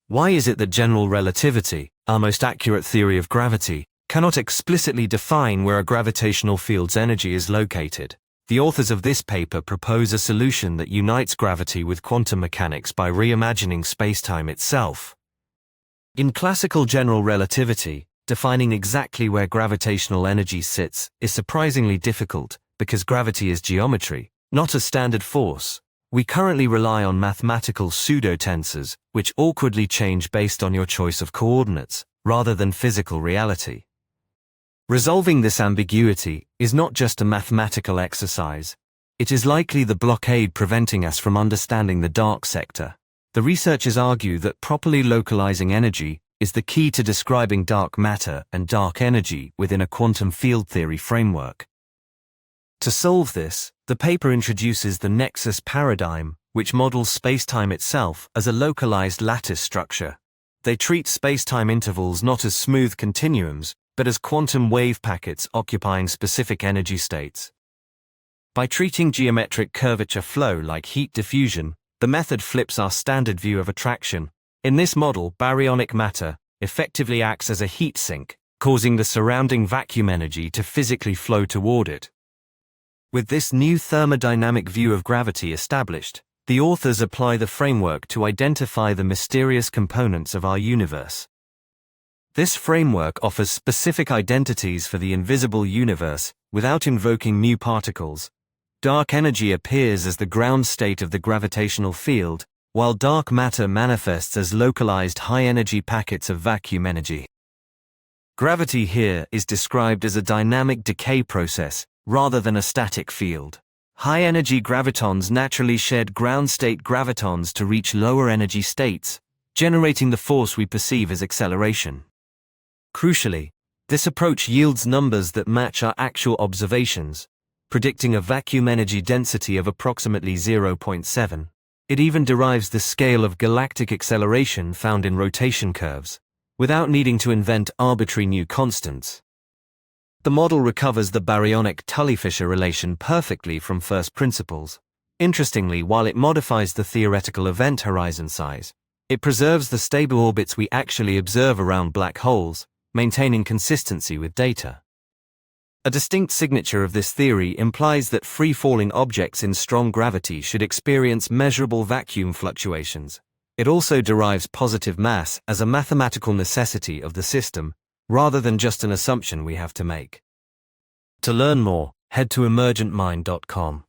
Why is it that general relativity, our most accurate theory of gravity, cannot explicitly define where a gravitational field's energy is located? The authors of this paper propose a solution that unites gravity with quantum mechanics by reimagining spacetime itself. In classical general relativity, defining exactly where gravitational energy sits is surprisingly difficult because gravity is geometry, not a standard force. We currently rely on mathematical pseudotensors, which awkwardly change based on your choice of coordinates, rather than physical reality. Resolving this ambiguity is not just a mathematical exercise. It is likely the blockade preventing us from understanding the dark sector. The researchers argue that properly localizing energy is the key to describing dark matter and dark energy within a quantum field theory framework. To solve this, the paper introduces the Nexus Paradigm, which models spacetime itself as a localized lattice structure. They treat spacetime intervals not as smooth continuums, but as quantum wave packets occupying specific energy states. By treating geometric curvature flow like heat diffusion, the method flips our standard view of attraction. In this model, baryonic matter effectively acts as a heat sink, causing the surrounding vacuum energy to physically flow toward it. With this new thermodynamic view of gravity established, the authors apply the framework to identify the mysterious components of our universe. This framework offers specific identities for the invisible universe without invoking mu particles. Dark energy appears as the ground state of the gravitational field, while dark matter manifests as localized high-energy packets of vacuum energy. Gravity here is described as a dynamic decay process, rather than a static field. High-energy gravitons naturally shed ground-state gravitons to reach lower-energy states, generating the force we perceive as acceleration. Crucially, this approach yields numbers that match our actual observations, predicting a vacuum energy density of approximately 0.7. It even derives the scale of galactic acceleration found in rotation curves, without needing to invent arbitrary new constants. The model recovers the baryonic Tully-Fisher relation perfectly from first principles. Interestingly, while it modifies the theoretical event horizon size, it preserves the stable orbits we actually observe around black holes, maintaining consistency with data. A distinct signature of this theory implies that free-falling objects in strong gravity should experience measurable vacuum fluctuations. It also derives positive mass as a mathematical necessity of the system, rather than just an assumption we have to make. To learn more, head to emergentmind.com.